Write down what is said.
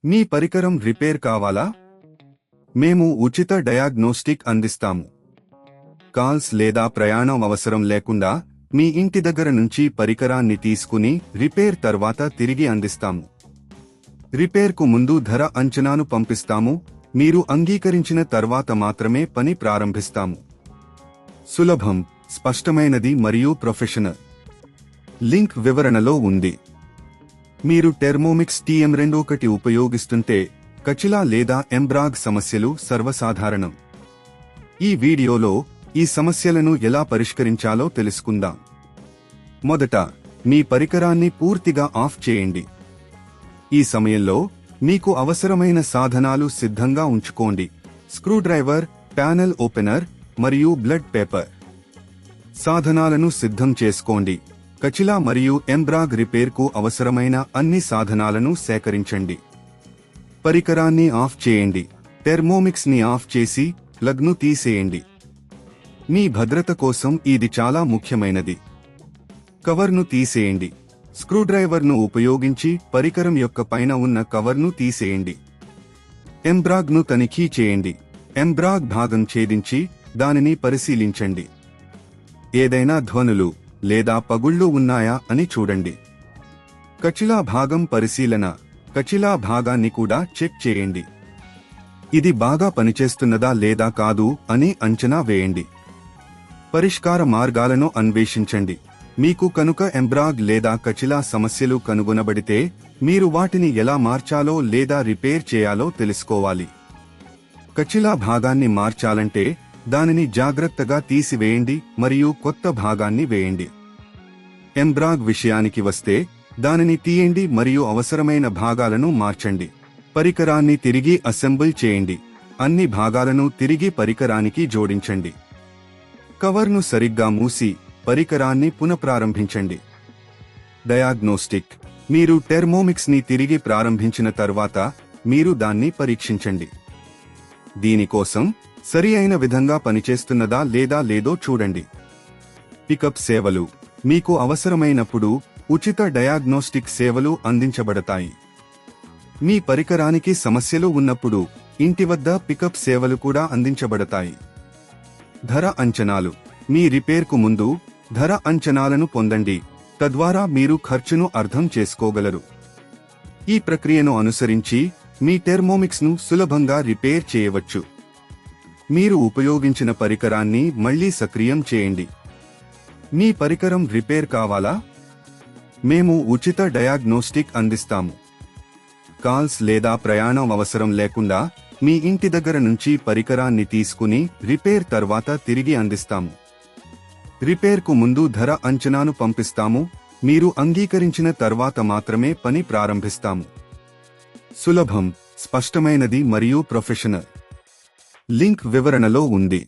మీ పరికరం రిపేర్ కావాలా? మేము ఉచిత డయాగ్నోస్టిక్ అందిస్తాము. కాల్స్ లేదా ప్రయాణం అవసరం లేకుండా మీ ఇంటి దగ్గర నుంచి పరికరాన్ని తీసుకుని రిపేర్ తర్వాత తిరిగి అందిస్తాము. రిపేర్కు ముందు ధర అంచనాను పంపిస్తాము. మీరు అంగీకరించిన తర్వాత మాత్రమే పని ప్రారంభిస్తాము. సులభం, స్పష్టమైనది మరియు ప్రొఫెషనల్. లింక్ వివరణలో ఉంది. మీరు టెర్మోమిక్స్ TM21 ఉపయోగిస్తుంటే కచిలా లేదా ఎంబ్రాగ్ సమస్యలు సర్వసాధారణం. ఈ వీడియోలో ఈ సమస్యలను ఎలా పరిష్కరించాలో తెలుసుకుందాం. మొదట, మీ పరికరాన్ని పూర్తిగా ఆఫ్ చేయండి. ఈ సమయంలో మీకు అవసరమైన సాధనాలు సిద్ధంగా ఉంచుకోండి: స్క్రూడ్రైవర్, ప్యానెల్ ఓపెనర్ మరియు బ్లడ్ పేపర్. సాధనాలను సిద్ధం చేసుకోండి. కచిలా మరియు ఎంబ్రాగ్ రిపేర్కు అవసరమైన అన్ని సాధనాలను సేకరించండి. పరికరాన్ని ఆఫ్ చేయండి. టెర్మోమిక్స్ ని ఆఫ్ చేసి ప్లగ్ను తీసేయండి. మీ భద్రత కోసం ఇది చాలా ముఖ్యమైనది. కవర్ను తీసేయండి. స్క్రూడ్రైవర్ను ఉపయోగించి పరికరం యొక్క పైన ఉన్న కవర్ను తీసేయండి. ఎంబ్రాగ్ను తనిఖీ చేయండి. ఎంబ్రాగ్ భాగం ఛేదించి దానిని పరిశీలించండి. ఏదైనా ధ్వనులు లేదా పగుళ్లు ఉన్నాయా అని చూడండి. కచిలా భాగం పరిశీలన. కచిలా భాగాన్ని కూడా చెక్ చేయండి. ఇది బాగా పనిచేస్తున్నదా లేదా కాదు అని అంచనా వేయండి. పరిష్కార మార్గాలను అన్వేషించండి. మీకు కనుక ఎంబ్రాగ్ లేదా కచిలా సమస్యలు కనుగొనబడితే మీరు వాటిని ఎలా మార్చాలో లేదా రిపేర్ చేయాలో తెలుసుకోవాలి. కచిలా భాగాన్ని మార్చాలంటే దానిని జాగ్రత్తగా తీసివేయండి మరియు కొత్త భాగాన్ని వేయండి. ఎంబ్రాగ్ విషయానికి వస్తే దానిని తీయండి మరియు అవసరమైన భాగాలను మార్చండి. పరికరాన్ని తిరిగి అసెంబుల్ చేయండి. అన్ని భాగాలను తిరిగి పరికరానికి జోడించండి. కవర్ను సరిగ్గా మూసి పరికరాన్ని పునఃప్రారంభించండి. డయాగ్నోస్టిక్. మీరు టెర్మోమిక్స్ ని తిరిగి ప్రారంభించిన తర్వాత మీరు దాన్ని పరీక్షించండి. దీనికోసం సరి అయిన విధంగా పనిచేస్తున్నదా లేదా లేదో చూడండి. పికప్ సేవలు. మీకు అవసరమైనప్పుడు ఉచిత డయాగ్నోస్టిక్ సేవలు అందించబడతాయి. మీ పరికరానికి సమస్యలు ఉన్నప్పుడు ఇంటి వద్ద పికప్ సేవలు కూడా అందించబడతాయి. ధర అంచనాలు. మీ రిపేర్కు ముందు ధర అంచనాలను పొందండి. తద్వారా మీరు ఖర్చును అర్థం చేసుకోగలరు. ఈ ప్రక్రియను అనుసరించి మీ టెర్మోమిక్స్ను సులభంగా రిపేర్ చేయవచ్చు. మీరు ఉపయోగించిన పరికరాన్ని మళ్లీ సక్రియం చేయండి. మీ పరికరం రిపేర్ కావాలా? మేము ఉచిత డయాగ్నోస్టిక్ అందిస్తాము. కాల్స్ లేదా ప్రయాణం అవసరం లేకుండా మీ ఇంటి దగ్గర నుంచి పరికరాన్ని తీసుకుని రిపేర్ తర్వాత తిరిగి అందిస్తాము. రిపేర్కు ముందు ధర అంచనాను పంపిస్తాము. మీరు అంగీకరించిన తర్వాత మాత్రమే పని ప్రారంభిస్తాము. సులభం, స్పష్టమైనది మరియు ప్రొఫెషనల్. లింక్ వివరణలో ఉంది.